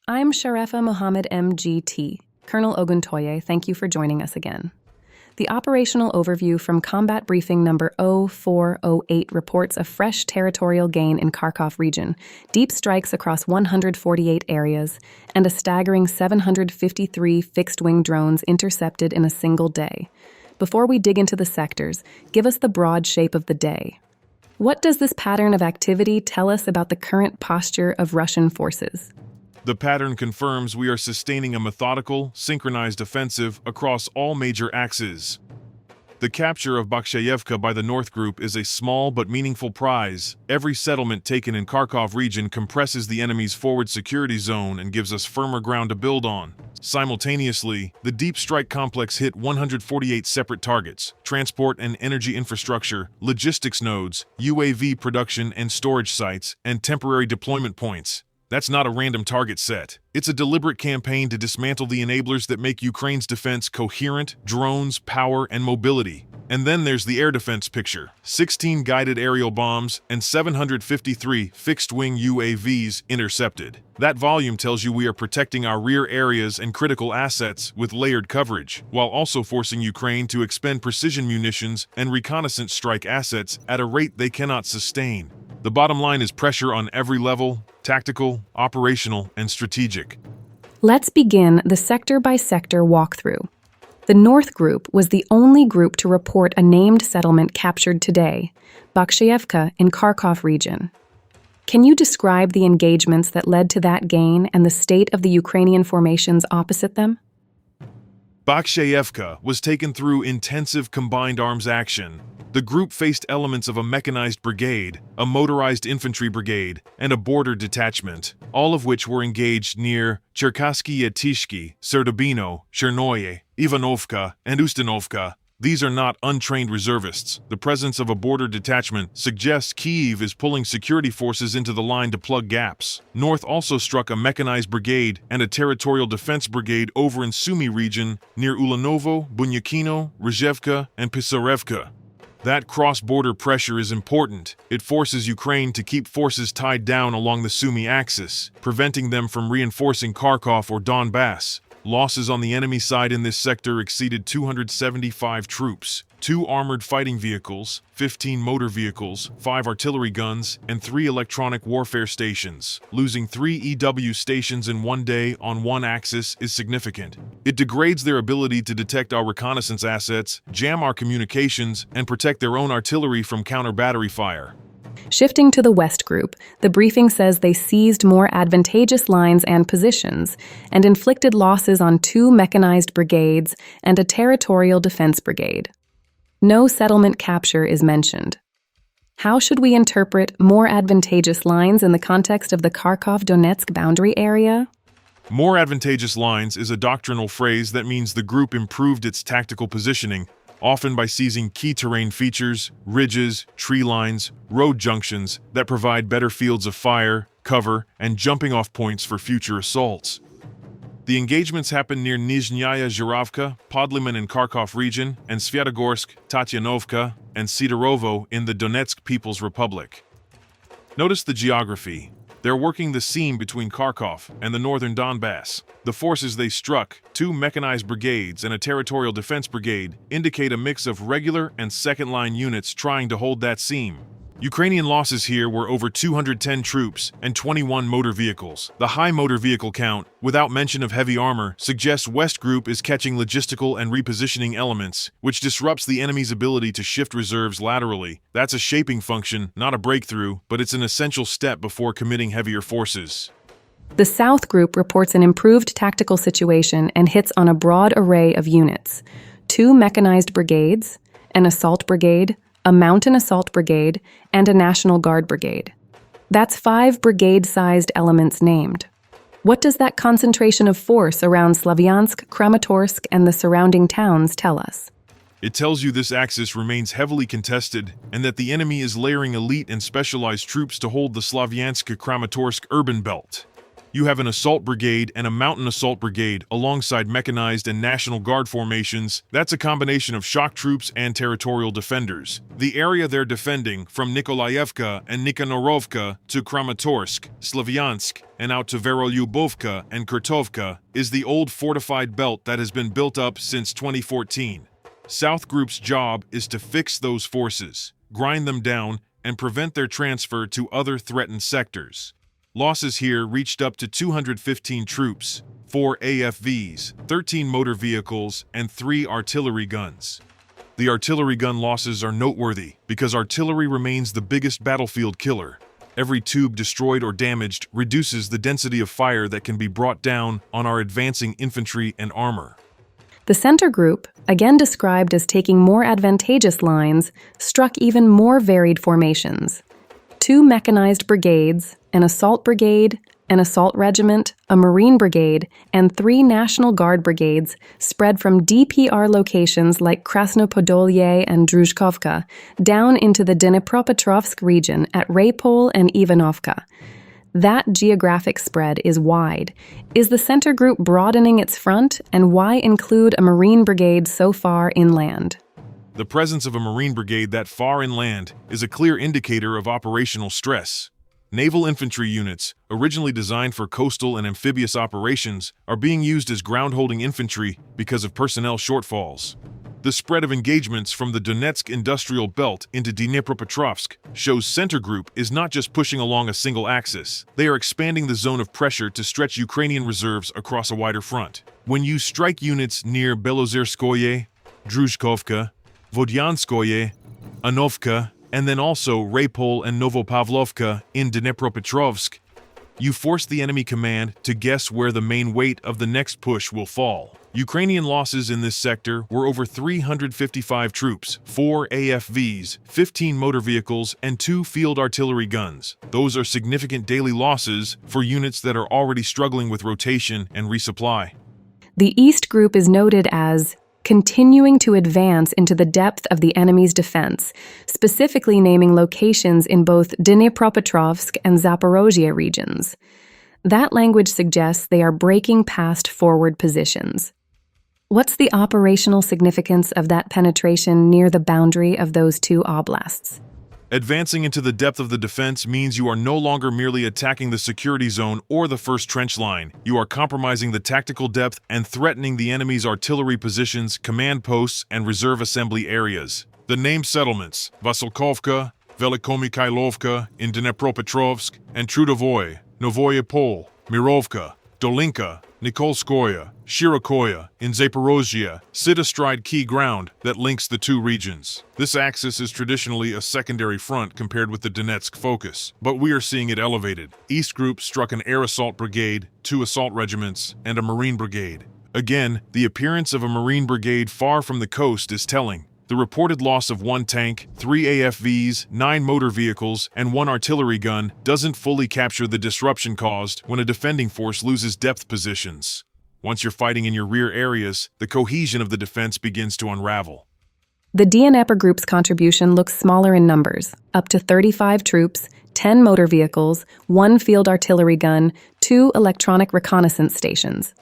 I'm Sharefa Mohammed MGT. Colonel Oguntoye, thank you for joining us again. The operational overview from Combat Briefing number 0408 reports a fresh territorial gain in Kharkov region, deep strikes across 148 areas, and a staggering 753 fixed-wing drones intercepted in a single day. Before we dig into the sectors, give us the broad shape of the day. What does this pattern of activity tell us about the current posture of Russian forces? The pattern confirms we are sustaining a methodical, synchronized offensive across all major axes. The capture of Baksheyevka by the North Group is a small but meaningful prize. Every settlement taken in Kharkov region compresses the enemy's forward security zone and gives us firmer ground to build on. Simultaneously, the deep strike complex hit 148 separate targets: transport and energy infrastructure, logistics nodes, UAV production and storage sites, and temporary deployment points. That's not a random target set. It's a deliberate campaign to dismantle the enablers that make Ukraine's defense coherent: drones, power, and mobility. And then there's the air defense picture: 16 guided aerial bombs and 753 fixed-wing UAVs intercepted. That volume tells you we are protecting our rear areas and critical assets with layered coverage, while also forcing Ukraine to expend precision munitions and reconnaissance strike assets at a rate they cannot sustain. The bottom line is pressure on every level: tactical, operational, and strategic. Let's begin the sector-by-sector walkthrough. The North Group was the only group to report a named settlement captured today, Baksheyevka in Kharkov region. Can you describe the engagements that led to that gain and the state of the Ukrainian formations opposite them? Baksheyevka was taken through intensive combined arms action. The group faced elements of a mechanized brigade, a motorized infantry brigade, and a border detachment, all of which were engaged near Cherkassky Yatishki, Serdobino, Chernoye, Ivanovka, and Ustinovka. These are not untrained reservists. The presence of a border detachment suggests Kyiv is pulling security forces into the line to plug gaps. North also struck a mechanized brigade and a territorial defense brigade over in Sumy region near Ulanovo, Bunyakino, Rizhevka, and Pisarevka. That cross-border pressure is important. It forces Ukraine to keep forces tied down along the Sumy axis, preventing them from reinforcing Kharkov or Donbass. Losses on the enemy side in this sector exceeded 275 troops, 2 armored fighting vehicles, 15 motor vehicles, 5 artillery guns, and 3 electronic warfare stations. Losing 3 EW stations in one day on one axis is significant. It degrades their ability to detect our reconnaissance assets, jam our communications, and protect their own artillery from counter-battery fire. Shifting to the West Group, the briefing says they seized more advantageous lines and positions and inflicted losses on 2 mechanized brigades and a territorial defense brigade. No settlement capture is mentioned. How should we interpret more advantageous lines in the context of the Kharkov-Donetsk boundary area? More advantageous lines is a doctrinal phrase that means the group improved its tactical positioning, often by seizing key terrain features, ridges, tree lines, road junctions that provide better fields of fire, cover, and jumping-off points for future assaults. The engagements happened near Nizhnyaya Zhuravka, Podliman in Kharkov region, and Svyatogorsk, Tatyanovka, and Sidorovo in the Donetsk People's Republic. Notice the geography. They're working the seam between Kharkov and the northern Donbass. The forces they struck, 2 mechanized brigades and a territorial defense brigade, indicate a mix of regular and second-line units trying to hold that seam. Ukrainian losses here were over 210 troops and 21 motor vehicles. The high motor vehicle count, without mention of heavy armor, suggests West Group is catching logistical and repositioning elements, which disrupts the enemy's ability to shift reserves laterally. That's a shaping function, not a breakthrough, but it's an essential step before committing heavier forces. The South Group reports an improved tactical situation and hits on a broad array of units: 2 mechanized brigades, an assault brigade, a mountain assault brigade, and a National Guard brigade. That's 5 brigade-sized elements named. What does that concentration of force around Slavyansk, Kramatorsk, and the surrounding towns tell us? It tells you this axis remains heavily contested and that the enemy is layering elite and specialized troops to hold the Slavyansk-Kramatorsk urban belt. You have an assault brigade and a mountain assault brigade alongside mechanized and National Guard formations. That's a combination of shock troops and territorial defenders. The area they're defending, from Nikolaevka and Nikhanorovka to Kramatorsk, Slavyansk, and out to Verolyubovka and Kurtovka, is the old fortified belt that has been built up since 2014. South Group's job is to fix those forces, grind them down, and prevent their transfer to other threatened sectors. Losses here reached up to 215 troops, 4 AFVs, 13 motor vehicles, and 3 artillery guns. The artillery gun losses are noteworthy because artillery remains the biggest battlefield killer. Every tube destroyed or damaged reduces the density of fire that can be brought down on our advancing infantry and armor. The center group, again described as taking more advantageous lines, struck even more varied formations. 2 mechanized brigades, an assault brigade, an assault regiment, a marine brigade, and 3 National Guard brigades spread from DPR locations like Krasnopodolye and Druzhkovka down into the Dnipropetrovsk region at Raypol and Ivanovka. That geographic spread is wide. Is the center group broadening its front, and why include a marine brigade so far inland? The presence of a Marine brigade that far inland is a clear indicator of operational stress. Naval infantry units, originally designed for coastal and amphibious operations, are being used as ground-holding infantry because of personnel shortfalls. The spread of engagements from the Donetsk industrial belt into Dnipropetrovsk shows Center Group is not just pushing along a single axis. They are expanding the zone of pressure to stretch Ukrainian reserves across a wider front. When you strike units near Belozerskoye, Druzhkovka, Vodyanskoye, Anovka, and then also Raypol and Novopavlovka in Dnipropetrovsk, you force the enemy command to guess where the main weight of the next push will fall. Ukrainian losses in this sector were over 355 troops, 4 AFVs, 15 motor vehicles, and 2 field artillery guns. Those are significant daily losses for units that are already struggling with rotation and resupply. The East Group is noted as continuing to advance into the depth of the enemy's defense, specifically naming locations in both Dnipropetrovsk and Zaporozhye regions. That language suggests they are breaking past forward positions. What's the operational significance of that penetration near the boundary of those 2 oblasts? Advancing into the depth of the defense means you are no longer merely attacking the security zone or the first trench line. You are compromising the tactical depth and threatening the enemy's artillery positions, command posts, and reserve assembly areas. The named settlements, Vasilkovka, Velikomikhailovka in Dnipropetrovsk, and Trudovoye, Novoye Pol, Mirovka, Dolinka, Nikolskoye, Shirokoye in Zaporozhye sit astride key ground that links the 2 regions. This axis is traditionally a secondary front compared with the Donetsk focus, but we are seeing it elevated. East Group struck an air assault brigade, 2 assault regiments, and a marine brigade. Again, the appearance of a marine brigade far from the coast is telling. The reported loss of 1 tank, 3 AFVs, 9 motor vehicles, and 1 artillery gun doesn't fully capture the disruption caused when a defending force loses depth positions. Once you're fighting in your rear areas, the cohesion of the defense begins to unravel. The Dnieper Group's contribution looks smaller in numbers, up to 35 troops, 10 motor vehicles, 1 field artillery gun, 2 electronic reconnaissance stations.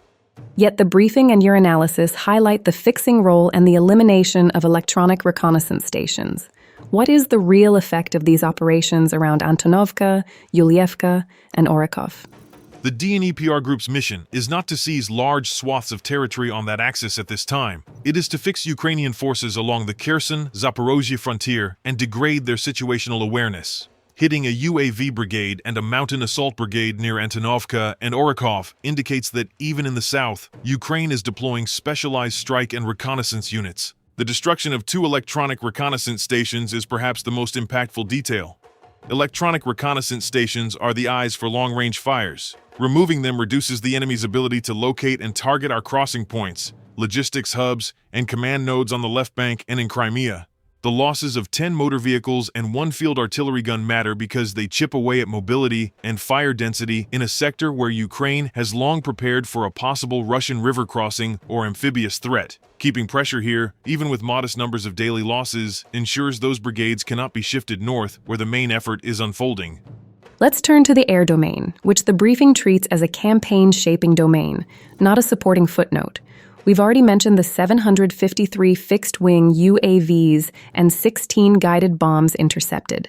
Yet the briefing and your analysis highlight the fixing role and the elimination of electronic reconnaissance stations. What is the real effect of these operations around Antonovka, Yulievka, and Orakov? The DNEPR Group's mission is not to seize large swaths of territory on that axis at this time. It is to fix Ukrainian forces along the Kherson-Zaporozhye frontier and degrade their situational awareness. Hitting a UAV brigade and a mountain assault brigade near Antonovka and Orakov indicates that even in the south, Ukraine is deploying specialized strike and reconnaissance units. The destruction of 2 electronic reconnaissance stations is perhaps the most impactful detail. Electronic reconnaissance stations are the eyes for long-range fires. Removing them reduces the enemy's ability to locate and target our crossing points, logistics hubs, and command nodes on the left bank and in Crimea. The losses of 10 motor vehicles and 1 field artillery gun matter because they chip away at mobility and fire density in a sector where Ukraine has long prepared for a possible Russian river crossing or amphibious threat. Keeping pressure here, even with modest numbers of daily losses, ensures those brigades cannot be shifted north where the main effort is unfolding. Let's turn to the air domain, which the briefing treats as a campaign-shaping domain, not a supporting footnote. We've already mentioned the 753 fixed-wing UAVs and 16 guided bombs intercepted.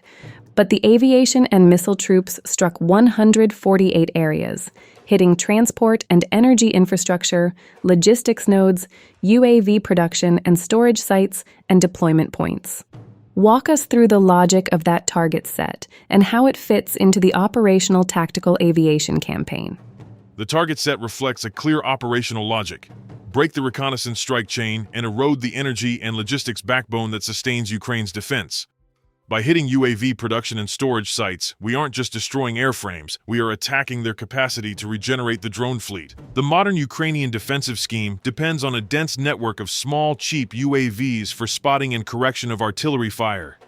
But the aviation and missile troops struck 148 areas, hitting transport and energy infrastructure, logistics nodes, UAV production and storage sites, and deployment points. Walk us through the logic of that target set and how it fits into the operational tactical aviation campaign. The target set reflects a clear operational logic. Break the reconnaissance strike chain and erode the energy and logistics backbone that sustains Ukraine's defense. By hitting UAV production and storage sites, we aren't just destroying airframes, we are attacking their capacity to regenerate the drone fleet. The modern Ukrainian defensive scheme depends on a dense network of small, cheap UAVs for spotting and correction of artillery fire.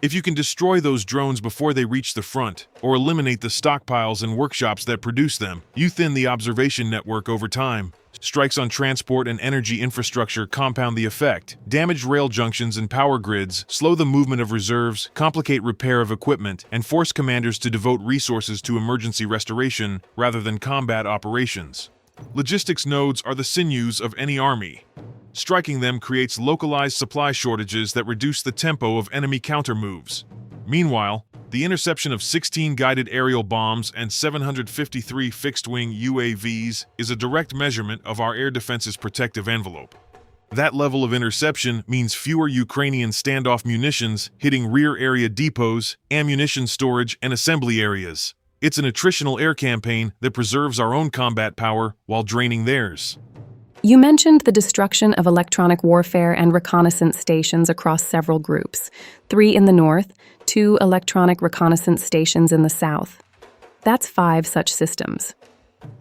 If you can destroy those drones before they reach the front, or eliminate the stockpiles and workshops that produce them, you thin the observation network over time. Strikes on transport and energy infrastructure compound the effect. Damage rail junctions and power grids, slow the movement of reserves, complicate repair of equipment, and force commanders to devote resources to emergency restoration rather than combat operations. Logistics nodes are the sinews of any army. Striking them creates localized supply shortages that reduce the tempo of enemy counter-moves. Meanwhile, the interception of 16 guided aerial bombs and 753 fixed-wing UAVs is a direct measurement of our air defense's protective envelope. That level of interception means fewer Ukrainian standoff munitions hitting rear area depots, ammunition storage, and assembly areas. It's an attritional air campaign that preserves our own combat power while draining theirs. You mentioned the destruction of electronic warfare and reconnaissance stations across several groups, 3 in the north, 2 electronic reconnaissance stations in the south. That's 5 such systems.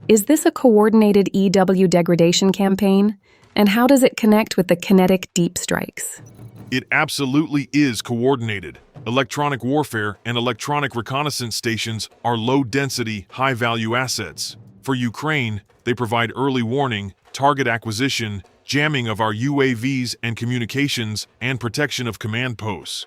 Is this a coordinated EW degradation campaign? And how does it connect with the kinetic deep strikes? It absolutely is coordinated. Electronic warfare and electronic reconnaissance stations are low-density, high-value assets. For Ukraine, they provide early warning, target acquisition, jamming of our UAVs and communications, and protection of command posts.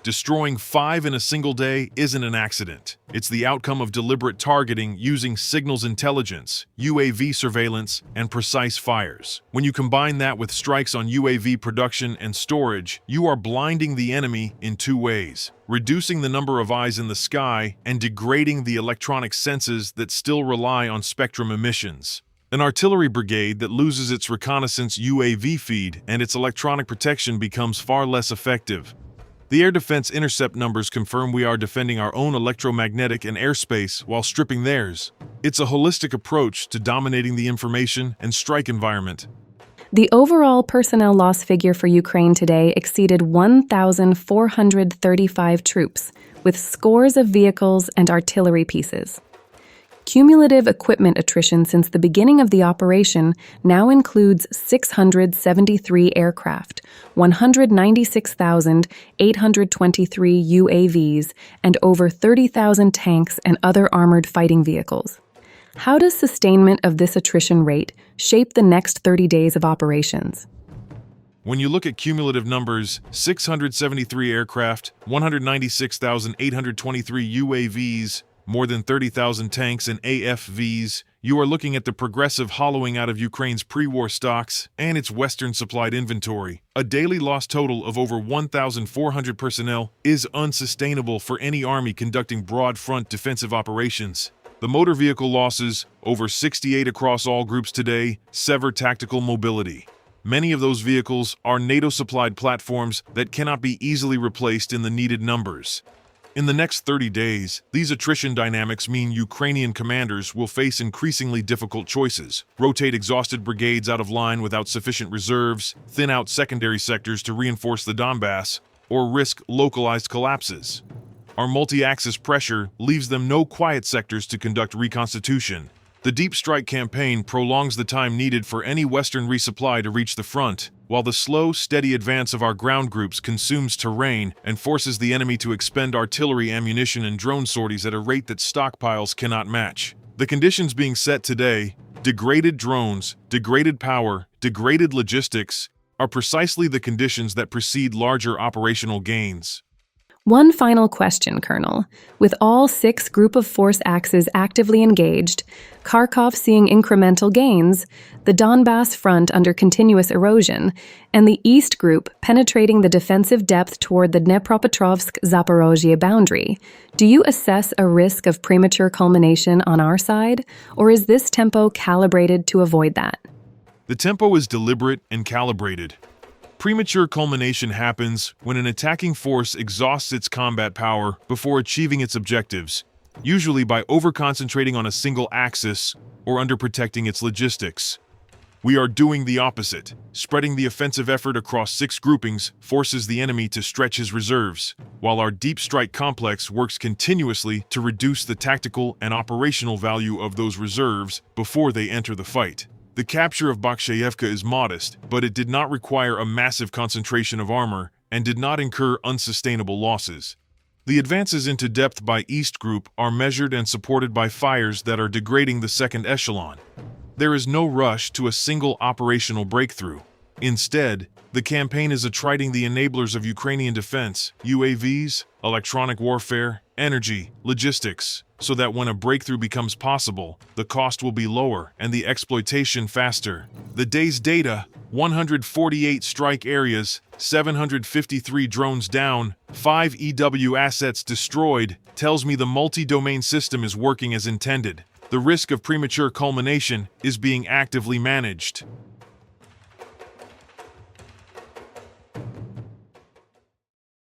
Destroying 5 in a single day isn't an accident. It's the outcome of deliberate targeting using signals intelligence, UAV surveillance, and precise fires. When you combine that with strikes on UAV production and storage, you are blinding the enemy in 2 ways: reducing the number of eyes in the sky and degrading the electronic senses that still rely on spectrum emissions. An artillery brigade that loses its reconnaissance UAV feed and its electronic protection becomes far less effective. The air defense intercept numbers confirm we are defending our own electromagnetic and airspace while stripping theirs. It's a holistic approach to dominating the information and strike environment. The overall personnel loss figure for Ukraine today exceeded 1,435 troops, with scores of vehicles and artillery pieces. Cumulative equipment attrition since the beginning of the operation now includes 673 aircraft, 196,823 UAVs, and over 30,000 tanks and other armored fighting vehicles. How does sustainment of this attrition rate shape the next 30 days of operations? When you look at cumulative numbers, 673 aircraft, 196,823 UAVs, more than 30,000 tanks and AFVs, you are looking at the progressive hollowing out of Ukraine's pre-war stocks and its Western-supplied inventory. A daily loss total of over 1,400 personnel is unsustainable for any army conducting broad-front defensive operations. The motor vehicle losses, over 68 across all groups today, sever tactical mobility. Many of those vehicles are NATO-supplied platforms that cannot be easily replaced in the needed numbers. In the next 30 days, these attrition dynamics mean Ukrainian commanders will face increasingly difficult choices: rotate exhausted brigades out of line without sufficient reserves, thin out secondary sectors to reinforce the Donbass, or risk localized collapses. Our multi-axis pressure leaves them no quiet sectors to conduct reconstitution. The deep strike campaign prolongs the time needed for any Western resupply to reach the front, while the slow, steady advance of our ground groups consumes terrain and forces the enemy to expend artillery ammunition and drone sorties at a rate that stockpiles cannot match. The conditions being set today, degraded drones, degraded power, degraded logistics, are precisely the conditions that precede larger operational gains. One final question, Colonel. With all 6 group of force axes actively engaged, Kharkov seeing incremental gains, the Donbass front under continuous erosion, and the East group penetrating the defensive depth toward the Dnepropetrovsk-Zaporozhye boundary, do you assess a risk of premature culmination on our side, or is this tempo calibrated to avoid that? The tempo is deliberate and calibrated. Premature culmination happens when an attacking force exhausts its combat power before achieving its objectives, usually by over-concentrating on a single axis or under-protecting its logistics. We are doing the opposite. Spreading the offensive effort across 6 groupings forces the enemy to stretch his reserves, while our deep strike complex works continuously to reduce the tactical and operational value of those reserves before they enter the fight. The capture of Baksheyevka is modest, but it did not require a massive concentration of armor and did not incur unsustainable losses. The advances into depth by East Group are measured and supported by fires that are degrading the second echelon. There is no rush to a single operational breakthrough. Instead, the campaign is attriting the enablers of Ukrainian defense, UAVs, electronic warfare, energy, logistics, so that when a breakthrough becomes possible, the cost will be lower and the exploitation faster. The day's data: 148 strike areas, 753 drones down, 5 EW assets destroyed, tells me the multi-domain system is working as intended. The risk of premature culmination is being actively managed.